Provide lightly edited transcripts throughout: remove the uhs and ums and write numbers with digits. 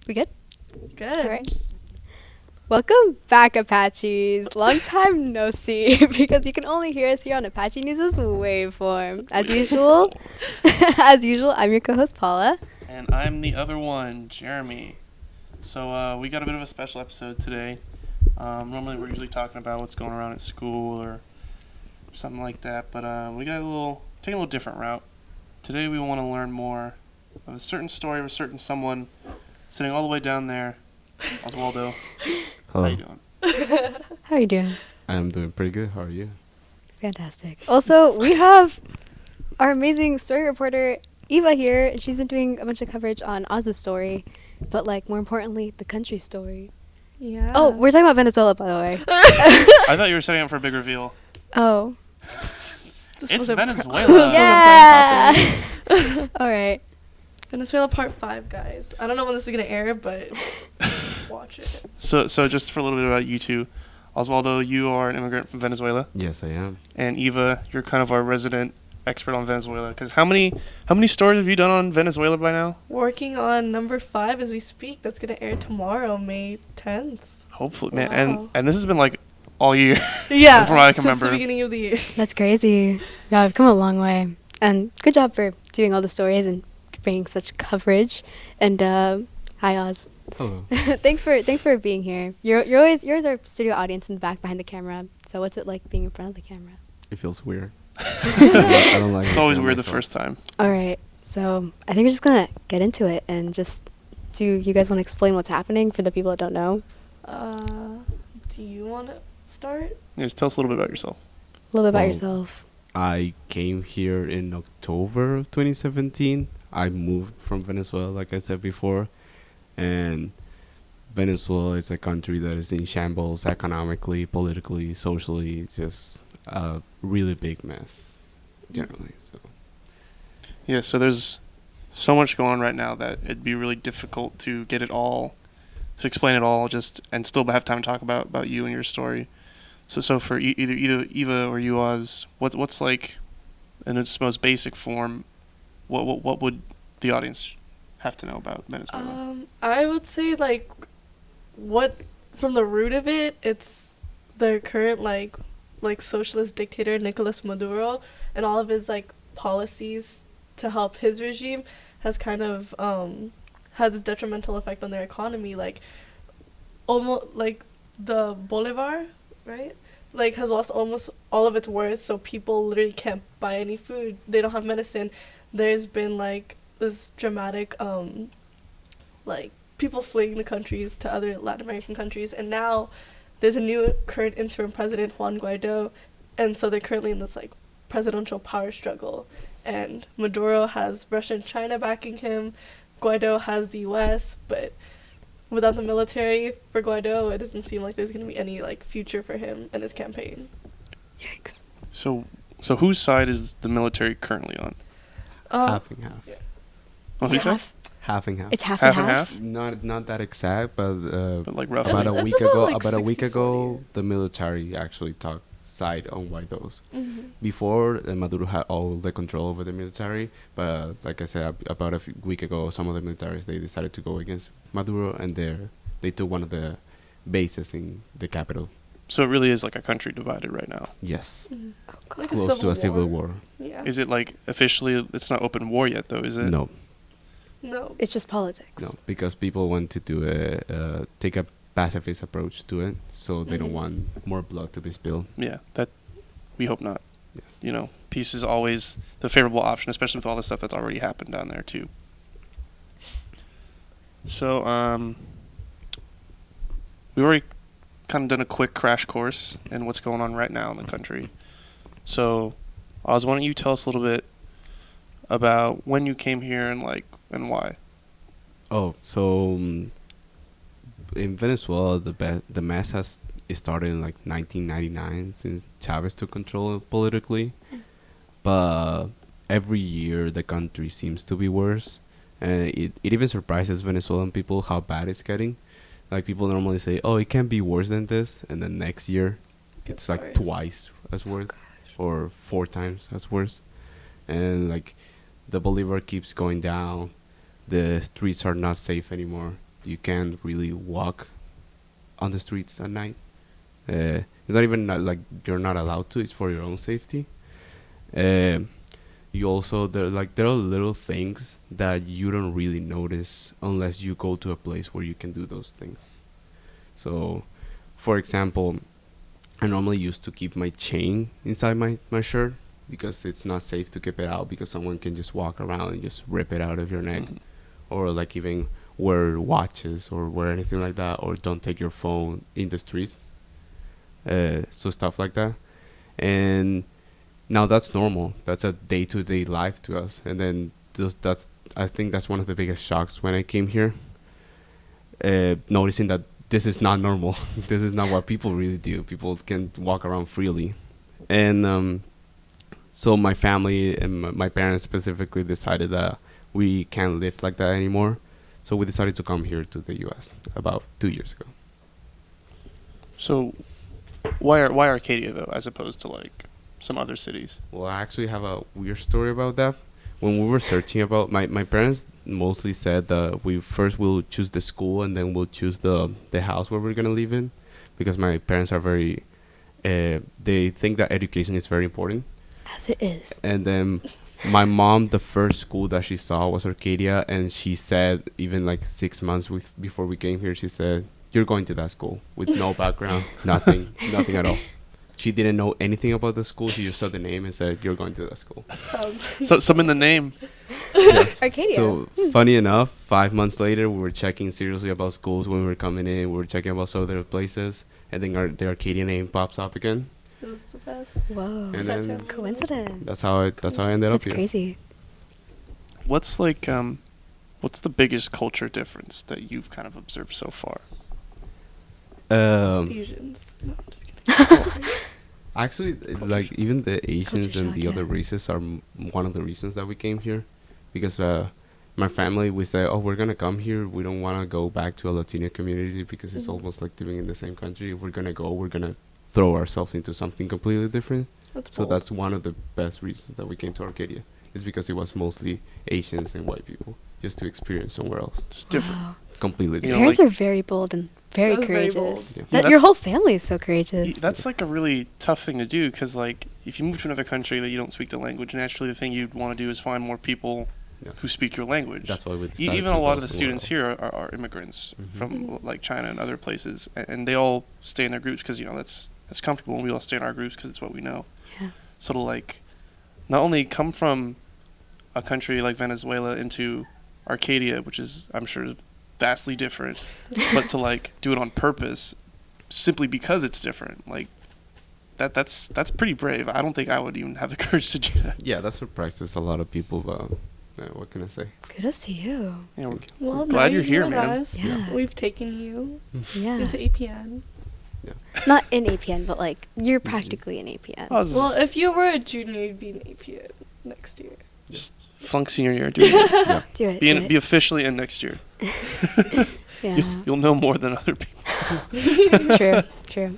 We good? Good. All right. Welcome back, Apaches. Long time no see, because you can only hear us here on Apache News' Waveform. As usual, I'm your co-host Paula. And I'm the other one, Jeremy. So we got a bit of a special episode today. Normally we're usually talking about what's going around at school or something like that, but we got taking a little different route. Today we want to learn more of a certain story of a certain someone sitting all the way down there, Oswaldo. Hello. How you doing? How are you doing? I'm doing pretty good. How are you? Fantastic. Also, we have our amazing story reporter Eva here. She's been doing a bunch of coverage on Oz's story, but more importantly, the country story. Yeah. Oh, we're talking about Venezuela, by the way. I thought you were setting up for a big reveal. Oh. It's Venezuela. Yeah. All right. Venezuela Part 5, guys. I don't know when this is going to air, but watch it. So just for a little bit about you two. Oswaldo, you are an immigrant from Venezuela. Yes, I am. And Eva, you're kind of our resident expert on Venezuela. Because how many stories have you done on Venezuela by now? Working on number 5 as we speak. That's going to air tomorrow, May 10th. Hopefully, man. Wow. And this has been all year. Yeah, from what I can since remember. the beginning of the year. That's crazy. Yeah, I've come a long way. And good job for doing all the stories and bringing such coverage. And hi, Oz. Hello. thanks for being here. You're always our studio audience in the back behind the camera. So what's it like being in front of the camera? It feels weird. I don't like it. It's always I don't weird the myself. first time. All right. So I think we're just gonna get into it and just do you guys want to explain what's happening for the people that don't know? Do you want to start? Yeah, just tell us a little bit about yourself. A little bit about Well, yourself. I came here in October of 2017. I moved from Venezuela, like I said before. And Venezuela is a country that is in shambles economically, politically, socially. It's just a really big mess, generally. So Yeah, so there's so much going on right now that it'd be really difficult to get it all, to explain it all, and still have time to talk about you and your story. So for either Eva or you, Oz, what's in its most basic form, what would the audience have to know about Venezuela? I would say what from the root of it, it's the current socialist dictator Nicolas Maduro, and all of his policies to help his regime has kind of had this detrimental effect on their economy. Almost the bolivar, right? Has lost almost all of its worth, so people literally can't buy any food. They don't have medicine. There's been this dramatic people fleeing the countries to other Latin American countries, and now there's a new current interim president, Juan Guaido, and so they're currently in this presidential power struggle, and Maduro has Russia and China backing him. Guaido has the US, but without the military for Guaido, it doesn't seem like there's going to be any future for him and his campaign. Yikes. So whose side is the military currently on? half and half. Yeah. What did you say? Half and half. It's half Half and and half. half? Not that exact, but But roughly. about a It's week about, ago. like, About a week 60-40. ago, the military actually took side on Guaido's. Mm-hmm. Before, Maduro had all the control over the military, but like I said, about a week ago, some of the militaries, they decided to go against Maduro, and they took one of the bases in the capital. So it really is a country divided right now. Yes, Mm-hmm. Oh, God. close to a civil war. Yeah. Is it officially, it's not open war yet though, is it? No, No. It's just politics. no, because people want to do take a pacifist approach to it, so they don't Mhm. want more blood to be spilled. Yeah, that we hope not. Yes. Peace is always the favorable option, especially with all the stuff that's already happened down there too. So, we've already kind of done a quick crash course in what's going on right now in the country. So, Oz, why don't you tell us a little bit about when you came here and why? Oh, so in Venezuela, the mess it started in 1999 since Chavez took control politically, but every year the country seems to be worse, and it even surprises Venezuelan people how bad it's getting. People normally say, "Oh, it can't be worse than this," and then next year, it's worse. twice as worse, or 4 times as worse, and the bolivar keeps going down. The streets are not safe anymore. you can't really walk on the streets at night. It's not even like you're not allowed to. It's for your own safety. You also there are little things that you don't really notice unless you go to a place where you can do those things. So, for example, I normally used to keep my chain inside my shirt because it's not safe to keep it out because someone can just walk around and just rip it out of your neck, or like even wear watches or wear anything like that, or don't take your phone in the streets. So stuff like that. And now that's normal. That's a day-to-day life to us. And then I think that's one of the biggest shocks when I came here, noticing that this is not normal. This is not what people really do. People can walk around freely. And so my family and my parents specifically decided that we can't live like that anymore. So we decided to come here to the U.S. about 2 years ago. So why Arcadia, though, as opposed to, like, some other cities? Well, I actually have a weird story about that. When we were searching about, my parents mostly said that we first will choose the school and then we'll choose the house where we're going to live in, because my parents are very, they think that education is very important. As it is. And then my mom, the first school that she saw was Arcadia, and she said, even like 6 months before we came here, she said, "You're going to that school," with no background, nothing at all. She didn't know anything about the school. She just saw the name and said, "You're going to that school." So some in the name. Yeah. Arcadia. So funny enough, 5 months later, we were checking seriously about schools when we were coming in. We were checking about some other places, and then the Arcadia name pops up again. It was the best. Whoa. And then Coincidence. that's how I ended up That's here. crazy. What's like what's the biggest culture difference that you've kind of observed so far? Asians. No, I'm just kidding. Actually, like even the Asians Culture and shock, the yeah. other races are one of the reasons that we came here, because my family, we said, "Oh, we're gonna come here. We don't want to go back to a Latino community because it's almost like living in the same country. If we're gonna go, we're gonna throw ourselves into something completely different." That's So bold. that's one of the best reasons that we came to Arcadia. Is because it was mostly Asians and white people, just to experience somewhere else, It's different. Wow. completely You Your know, different. parents like- are very bold and very That's very courageous. bold. Yeah, Your that's- whole family is so courageous. That's like a really tough thing to do, because like if you move to another country that you don't speak the language, naturally the thing you'd want to do is find more people Yes. who speak your language. That's why we decided Even to a lot go of the somewhere students else. here are immigrants Mhm. from like China and other places, and they all stay in their groups because that's comfortable, and we all stay in our groups because it's what we know. Yeah. So to like not only come from a country like Venezuela into Arcadia, which is I'm sure vastly different, but to like do it on purpose simply because it's different, like that's pretty brave. I don't think I would even have the courage to do that. Yeah, that surprises a lot of people, but what can I say? Kudos to you. You know, Well, glad now you're you here, know, man. guys. Yeah. We've taken you Yeah. into APN. Not in APN, but like you're practically in APN. I was Well, if you were a junior, you'd be in APN next year. just flunk senior year, dude. Yeah. Do it. Be, do in, it. be officially in next year. Yeah. You'll know more than other people. True. True.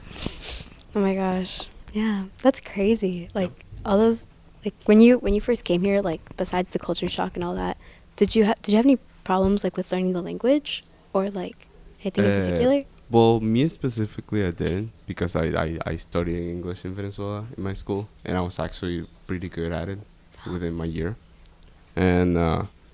Oh my gosh. Yeah. That's crazy. Like all those like when you first came here, like besides the culture shock and all that, did you have any problems like with learning the language or like anything in particular? Well, me specifically, I didn't, because I studied English in Venezuela in my school, and I was actually pretty good at it within my year. And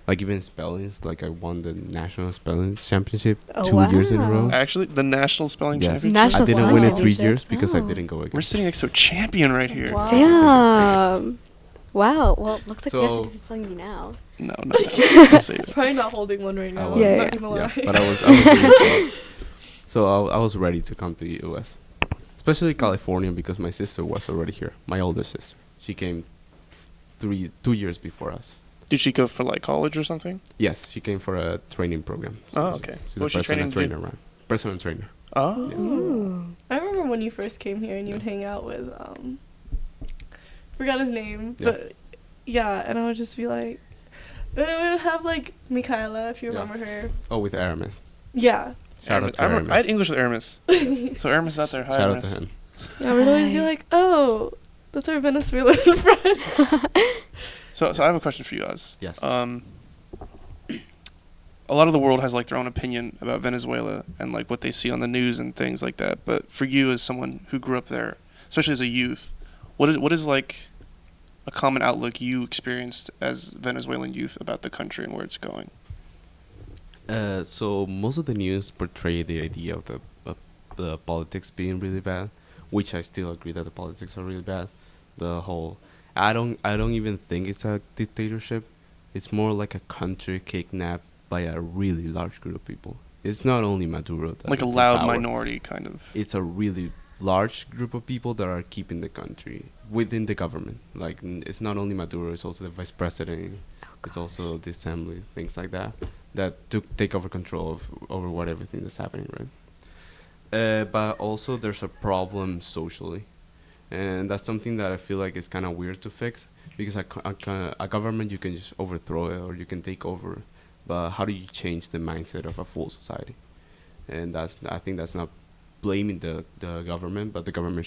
like even spellings, like I won the national spelling championship Oh, 2 years in a row. wow. Actually, the National Spelling Yes. Championship. National I didn't Spelling win it 3 years Championships? because I Oh. didn't go again. We're sitting next to a champion right here. Wow. Damn. Wow. Well, looks like we have to So- do the spelling bee now. No, not now. We'll save it. Probably not holding one right now. was. Yeah, I'm yeah. not gonna lie. Yeah, but I was really so I was ready to come to the U.S., especially California, because my sister was already here. My older sister, she came 2 years before us. Did she go for like college or something? Yes, she came for a training program. Oh, okay. She's What a was she personal training to do? trainer, right? Personal trainer. Oh. Ooh. I remember when you first came here and you would hang out with forgot his name, Yeah. but yeah, and I would just be like, we would have like Michaela, if you Yeah. remember her. Oh, with Aramis. Yeah. Shout out to I Aramis. had English with Aramis. So Aramis is out there. Hi, Shout out Aramis. to him. I would always be Hi. like, oh, that's our Venezuelan friend. So I have a question for you guys. Yes. a lot of the world has like their own opinion about Venezuela and like what they see on the news and things like that. But for you, as someone who grew up there, especially as a youth, what is like a common outlook you experienced as Venezuelan youth about the country and where it's going? So most of the news portray the idea of the politics being really bad, which I still agree that the politics are really bad. The whole, I don't even think it's a dictatorship. It's more like a country kidnapped by a really large group of people. It's not only Maduro that Like a is in loud power. minority, kind of. It's a really large group of people that are keeping the country within the government. Like it's not only Maduro, it's also the vice president, it's also the assembly, things like that, that take over control over what everything that's happening, right? But also there's a problem socially, and that's something that I feel like is kind of weird to fix, because a government, you can just overthrow it or you can take over, but how do you change the mindset of a full society? And I think that's not blaming the government, but the government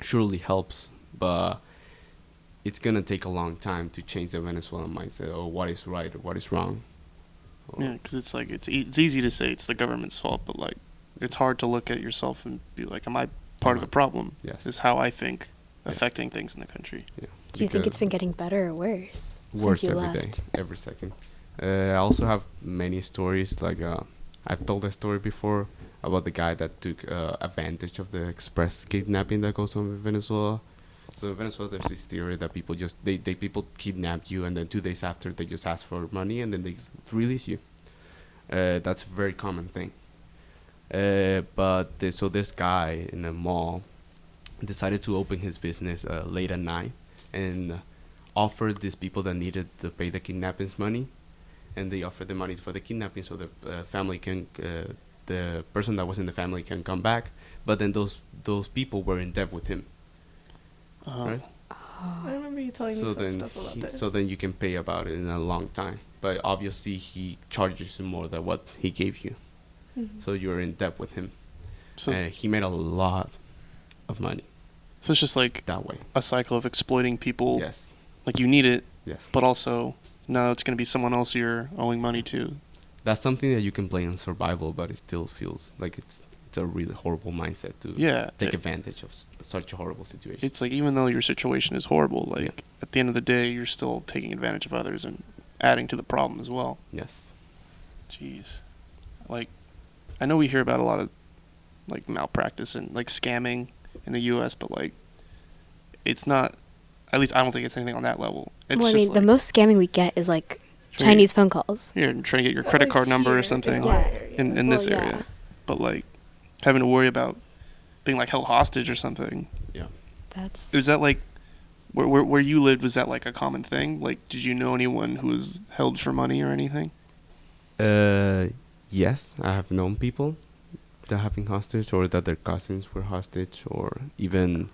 surely helps, but it's gonna take a long time to change the Venezuelan mindset or what is right or what is wrong. Yeah, because it's like it's easy to say it's the government's fault, but like it's hard to look at yourself and be like, am I part of the problem? Yes. Is how I think Yes. affecting things in the country. Yeah. Do you think Because it's been getting better or worse worse since you every day, left? every second? I also have many stories. Like I've told a story before about the guy that took advantage of the express kidnapping that goes on in Venezuela. So in Venezuela, there's this theory that people just people kidnap you, and then 2 days after they just ask for money, and then they release you. That's a very common thing. So this guy in a mall decided to open his business late at night and offered these people that needed to pay the kidnapping's money, and they offered the money for the kidnapping so the family can, the person that was in the family can come back, but then those people were in debt with him. Right? I remember you telling me some stuff about this. So then you can pay about it in a long time, but obviously he charges you more than what he gave you, so you're in debt with him. So He made a lot of money so it's just like that way. a cycle of exploiting people. Yes. Like you need it, Yes. but also now it's going to be someone else you're owing money to. That's something that you can blame on survival, but it still feels like it's a really horrible mindset to take advantage of such a horrible situation. It's like even though your situation is horrible, like Yeah. at the end of the day, you're still taking advantage of others and adding to the problem as well. Yes. Jeez. Like, I know we hear about a lot of like malpractice and like scamming in the U.S., but like it's not. At least I don't think it's anything on that level. It's Well, I just mean, the like, most scamming we get is like Chinese phone calls. You're trying to get your credit card number or something Yeah. in this Well, area, yeah. but like having to worry about being like held hostage or something. Yeah. That's Is that like where you lived? Was that like a common thing? Like, did you know anyone who was held for money or anything? Yes, I have known people that have been hostage, or that their cousins were hostage, or even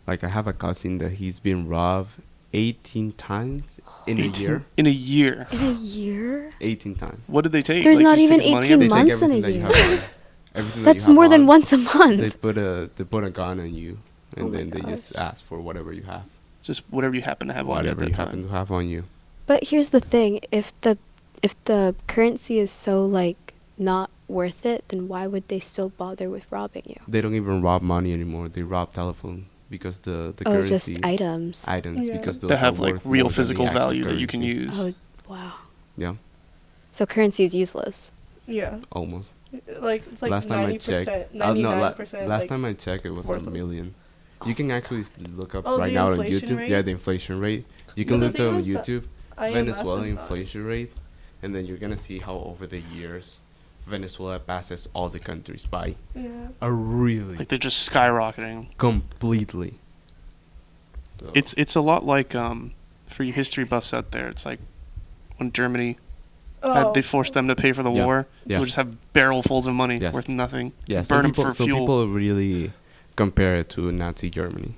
like I have a cousin that he's been robbed 18 times in a year. In a year. in a year. 18 times. What did they take? There's Like, not just even take his money 18 and They months take in a everything year. that you have. Everything that That's you have more than on. once a month. They put a gun on you, and Oh my then they gosh. just ask for whatever you have, Just whatever you happen to have on you at whatever that you time. happen to have on you. But here's the thing: if the currency is so like not worth it, then why would they still bother with robbing you? They don't even rob money anymore. They rob telephone because the Oh, currency just items. items Yeah. because those That have are like worth real more than the physical actual value that you can currency. use. Oh, wow. Yeah, So currency is useless. Yeah. almost. Like it's like Last time I 90%, checked, 99%. last like, time I checked, it was worthless. $1 million. You can actually look up Oh, right the now on inflation YouTube. rate? Yeah, the inflation rate. You can the look thing on was that YouTube IMF Venezuela is not- inflation rate, and then you're gonna see how over the years Venezuela passes all the countries by. Yeah. Really Like they're just skyrocketing. completely. So It's a lot like for you history buffs out there. It's like when Germany they forced them to pay for the Yeah. war. Yeah. We'll just have barrelfuls of money Yes. worth nothing. yeah, burn 'em for some fuel. people really compare it to Nazi Germany,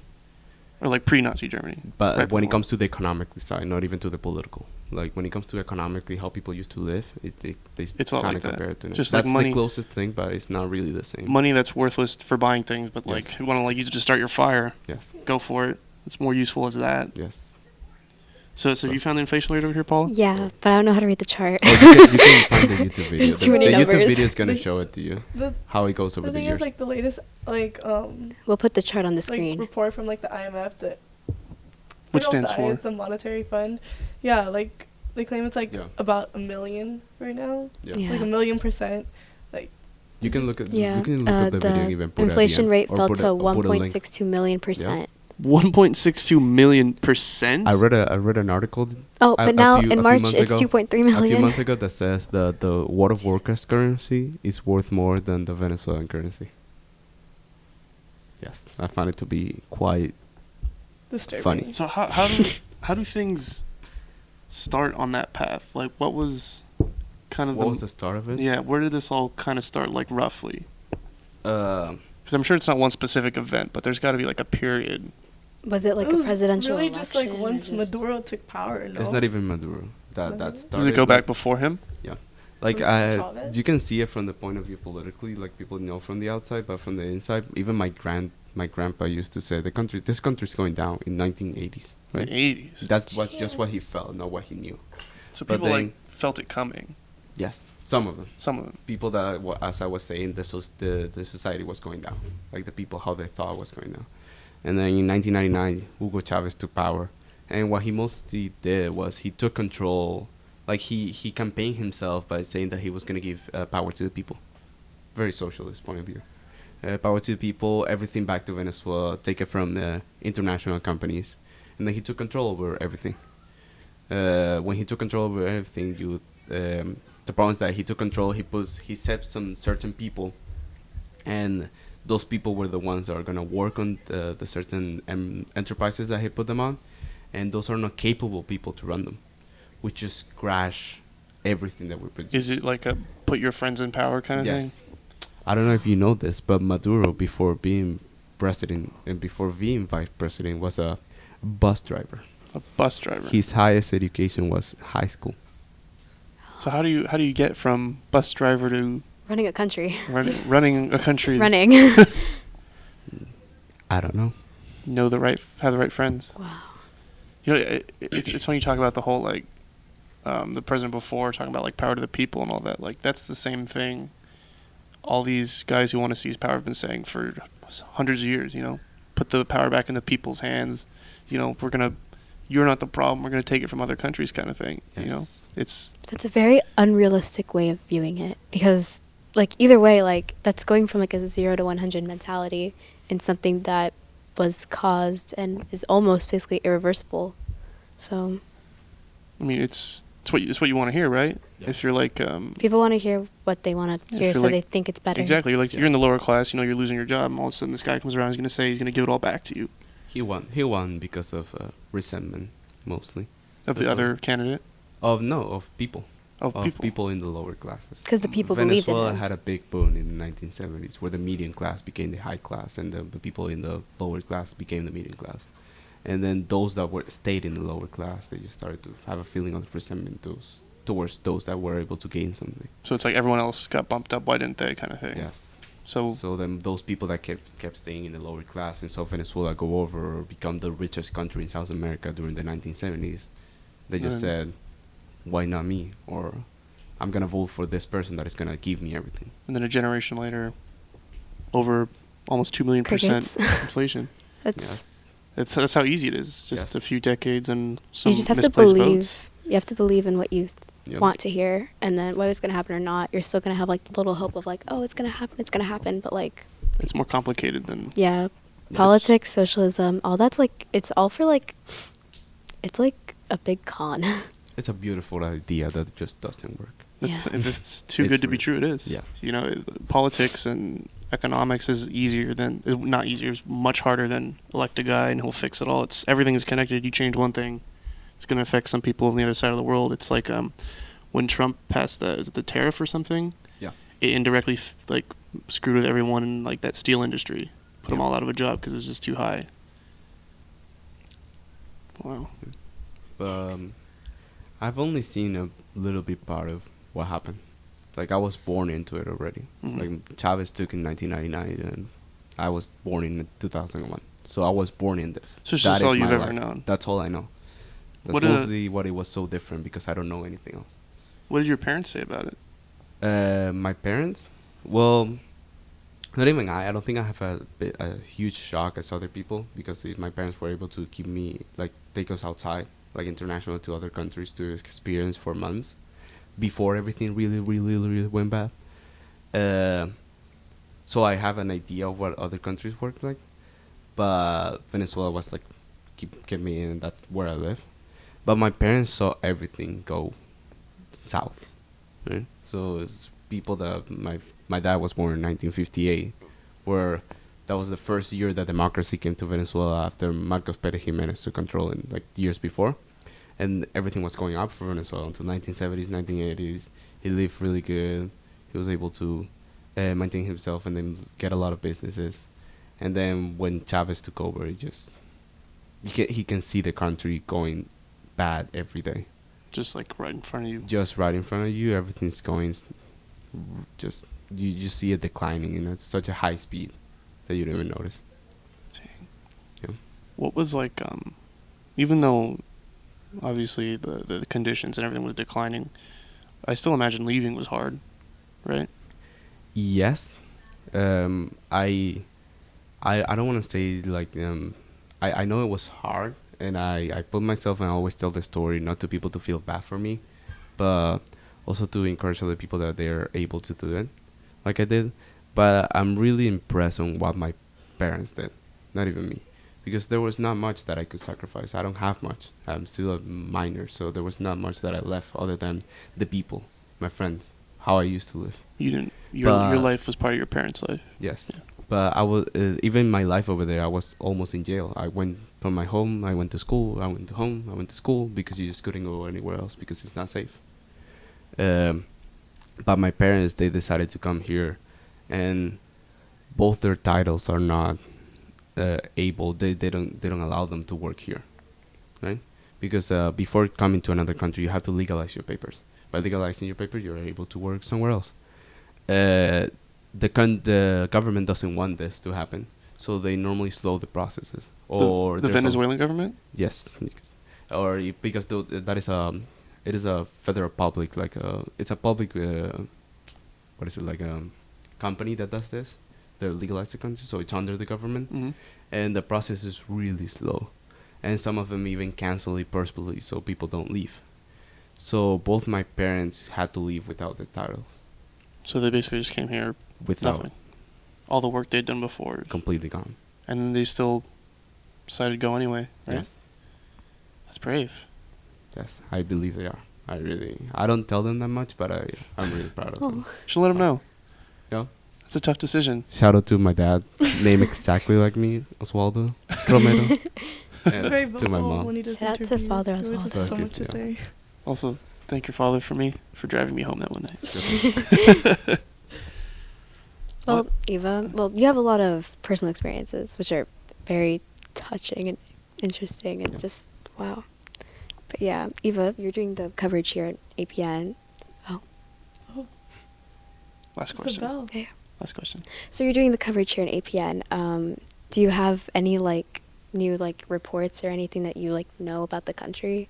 Or like pre-Nazi Germany. but Right when it before. comes to the economic side, not even to the political. Like when it comes to economically how people used to live, they It's all kind like of that. compare it to Just That's like money. the closest thing, but it's not really the same. Money that's worthless for buying things, but like Yes. you want to like use it to start your fire, Yes, go for it. It's more useful as that. yes. So you found the inflation rate over here, Paula? Yeah, but I don't know how to read the chart. Oh, you can find the YouTube video. There's too many the YouTube numbers. video is gonna show it to you The, how it goes over the the thing years. is, like, the latest, like, We'll put the chart on the like screen. report from, like, the IMF that... Which I don't know stands what the I for? is the Monetary Fund. Yeah, like, they claim it's, like, Yeah. about 1 million right now. Yeah. Like, 1,000,000%. You can look at Yeah, you can look at the video and the even put it at the inflation end, rate or fell put to a- or put a link. 1.62 million %. 1.62 million%. I read an article Oh, a but now few in March months it's ago- 2.3 a few million. months ago that says the World of Workers currency is worth more than the Venezuelan currency. Yes, I found it to be quite Disturbing. funny. So how do things start on that path? Like, what was kind of What was the start of it? yeah? Where did this all kind of start? Like roughly, Uh, because I'm sure it's not one specific event, but there's got to be like a period. Was it like It a was presidential really election? just, like, or once just- Maduro took power, no? It's not even Maduro. That Maduro? started. Does it go like- back before him? Like Was Chavez? you can see it from the point of view politically, like people know from the outside, but from the inside, even my grandpa used to say this country's going down in 1980s, In right? the 80s. That's just what he felt, not what he knew. So but people then- like felt it coming. Yes, some of them. Some of them. People that, as I was saying, the society was going down, like the people how they thought was going down. And then in 1999, Hugo Chavez took power, and what he mostly did was he took control. Like he campaigned himself by saying that he was gonna give power to the people, very socialist point of view. Power to the people, everything back to Venezuela, take it from international companies, and then he took control over everything. When he took control over everything, the problem is that he took control. He set some certain people, and those people were the ones that are gonna work on the certain enterprises that he put them on, and those are not capable people to run them, which just crash everything that we produce. Is it like a put your friends in power kind of thing? Yes. I don't know if you know this, but Maduro, before being president and before being vice president, was a bus driver. A bus driver. His highest education was high school. So how do you get from bus driver to Running a country. running a country? Running. I don't know. Have the right friends. Wow. You know, it's when you talk about the whole like, the president before talking about like power to the people and all that. Like that's the same thing. All these guys who want to seize power have been saying for hundreds of years. You know, put the power back in the people's hands. You know, you're not the problem. We're gonna take it from other countries, kind of thing. Yes. You know, it's That's a very unrealistic way of viewing it because, like, either way, like, that's going from like a 0 to 100 mentality in something that was caused and is almost basically irreversible. So I mean, it's what you want to hear, right? Yeah. If you're like people want to hear what they want to Yeah, hear, if so you're they like- think it's better. exactly, you're like Yeah. you're in the lower class. You know, you're losing your job, and all of a sudden this guy comes around. He's gonna say he's gonna give it all back to you. He won because of resentment, mostly. Of the That's other what- candidate. Of people. Of people. In the lower classes. 'Cause the people believed in Venezuela him. had a big boom in the 1970s where the median class became the high class and the people in the lower class became the median class. And then those that stayed in the lower class, they just started to have a feeling of resentment towards those that were able to gain something. So it's like everyone else got bumped up. Why didn't they? Kind of thing. Yes. So then those people that kept staying in the lower class and saw Venezuela go over or become the richest country in South America during the 1970s, they just Then- said, why not me? Or I'm going to vote for this person that is going to give me everything. and then a generation later, over almost 2 million % Crickets. inflation. That's That's how easy it is. Just Yes. a few decades and some you just have to misplaced believe. votes. You have to believe in what you Yep. want to hear, and then whether it's gonna happen or not, you're still gonna have like little hope of like, oh, it's gonna happen, it's gonna happen. But like, It's more complicated than yeah, Yes. politics, socialism, all that's like, it's all for like, it's like a big con. It's a beautiful idea that just doesn't work. That's, Yeah. if it's too It's good to be real. true, it is. Yeah. You know, politics and economics is easier than not easier. It's much harder than elect a guy and he'll fix it all. It's everything is connected. You change one thing, it's going to affect some people on the other side of the world. It's like when Trump passed the tariff or something. Yeah. It indirectly like screwed with everyone in like that steel industry, put them Yeah. all out of a job because it was just too high. Wow. I've only seen a little bit part of what happened. Like I was born into it already. Mhm. Like Chavez took in 1999, and I was born in 2001. So I was born in this. So it's That just is all you've my ever life. known. That's all I know. That's What mostly what it was so different because I don't know anything else. What did your parents say about it? My parents, well, not even I don't think I have a huge shock as other people because my parents were able to keep me, like, take us outside, like international to other countries to experience for months before everything really, really, really went bad. So I have an idea of what other countries work like, but Venezuela was like, keep me in, and that's where I live. But my parents saw everything go south, right? So it's people that my dad was born in 1958, where that was the first year that democracy came to Venezuela after Marcos Pérez Jiménez took control in like years before, and everything was going up for Venezuela until 1970s, 1980s. He lived really good. He was able to maintain himself and then get a lot of businesses. And then when Chavez took over, he can see the country going bad every day. Just like right in front of you. Just right in front of you, everything's going. Just you see it declining, at such a high speed that you don't even notice. Dang. Yeah. What was like, even though obviously the conditions and everything was declining, I still imagine leaving was hard, right? Yes. I don't want to say like I know it was hard, and I put myself, and I always tell the story not to people to feel bad for me, but also to encourage other people that they're able to do it like I did. But I'm really impressed on what my parents did, not even me, because there was not much that I could sacrifice. I don't have much. I'm still a minor, so there was not much that I left other than the people, my friends, how I used to live. You didn't. Your life was part of your parents' life. Yes. Yeah. But I was even my life over there. I was almost in jail. I went from my home. I went to school. I went to home. I went to school because you just couldn't go anywhere else because it's not safe. But my parents, they decided to come here, and both their titles are not able. They don't allow them to work here, right? Because before coming to another country, you have to legalize your papers. By legalizing your paper, you're able to work somewhere else. The government doesn't want this to happen, so they normally slow the processes. Or the Venezuelan government? Yes, or because that is it is a federal public, like it's a public what is it, like a company that does this, they legalize the country, so it's under the government. Mm-hmm. And the process is really slow, and some of them even cancel it purposely so people don't leave. So both my parents had to leave without the title. So they basically just came here Without nothing. All the work they'd done before. completely gone. And then they still decided to go anyway, right? Yes. That's brave. Yes, I believe they are. I don't tell them that much, but I'm really proud of them. Should let them know. Yeah. That's a tough decision. Shout out to my dad, named exactly like me, Oswaldo Romero. It's very to my vocal mom. when he does Shout out to interviews. Father He always has Oswaldo. so Thank much you, to yeah. say. Also, thank your father for driving me home that one night. Well, Eva, you have a lot of personal experiences, which are very touching and interesting and just, wow. But yeah, Eva, you're doing the coverage here at APN. Oh, Last it's a question. bell. Yeah. Last question. So you're doing the coverage here at APN. Do you have any, new, reports or anything that you, know about the country?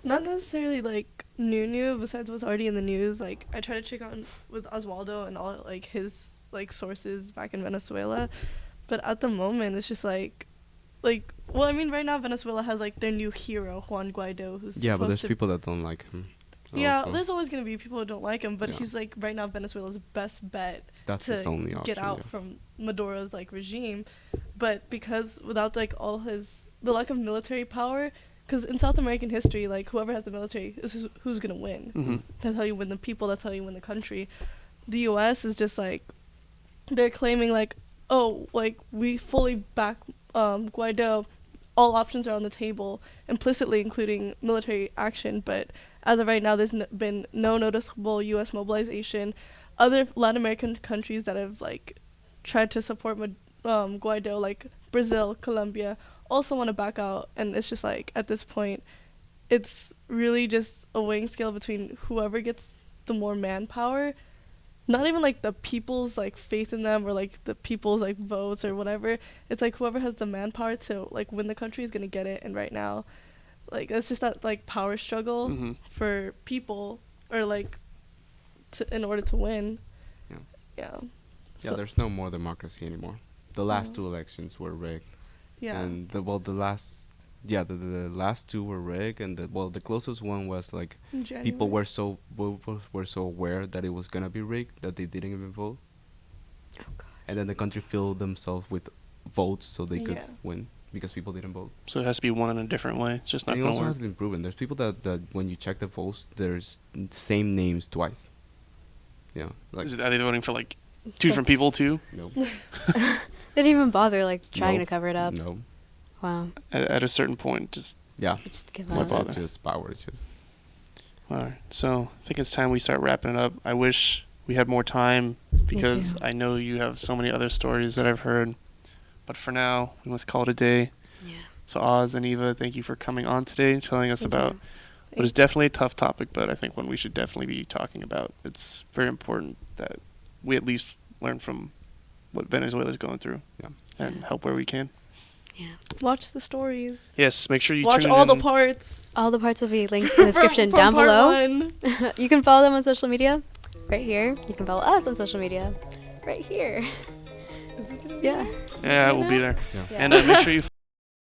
Not necessarily new besides what's already in the news. I try to check on with Oswaldo and all his sources back in Venezuela, but at the moment it's just well, I mean, right now Venezuela has their new hero Juan Guaido, who's But supposed there's to people that don't like him. yeah, also. there's always gonna be people who don't like him, but Yeah. he's right now Venezuela's best bet That's to his only option. get out yeah. from Maduro's regime. But because without all the lack of military power, because in South American history, whoever has the military is who's gonna win. Mm-hmm. That's how you win the people. That's how you win the country. The U.S. is just they're claiming we fully back Guaido. All options are on the table, implicitly including military action. But as of right now, there's been no noticeable U.S. mobilization. Other Latin American countries that have tried to support Guaido, Brazil, Colombia, also want to back out. And it's just at this point, it's really just a weighing scale between whoever gets the more manpower. Not even the people's faith in them or the people's votes or whatever. It's whoever has the manpower to win the country is gonna get it. And right now, Like that's just that like power struggle Mm-hmm. for people, or like in order to win. Yeah. Yeah. Yeah, So- there's no more democracy anymore. The last Mhm. 2 elections were rigged. Yeah. And the last 2 were rigged, and the closest one was like In people January. were so aware that it was gonna be rigged that they didn't even vote. Oh, God. And then the country filled themselves with votes so they could Yeah. win because people didn't vote. So it has to be won in a different way. It's just not And it going to also work. has been proven. There's people that when you check the votes, there's same names twice. Yeah, like Are they voting for like two different That's- people too? no, They didn't even bother like trying No. to cover it up. no, Wow. At a certain point, just yeah. Just give Why up. bother? It's just power. It's just all right. So I think it's time we start wrapping it up. I wish we had more time because too. I know you have so many other stories that I've heard. But for now, we must call it a day. Yeah. So Oz and Eva, thank you for coming on today and telling us Thank about you. what is definitely a tough topic, but I think one we should definitely be talking about. It's very important that we at least learn from what Venezuela is going through, Yeah. and help where we can. Yeah. Watch the stories. Yes, make sure you Watch tune all in. the parts. All the parts will be linked in the description From down part below. one. You can follow them on social media right here. You can follow us on social media right here. Is it gonna be Yeah. there? Yeah, Right we'll be now? there. yeah. Yeah. And make sure you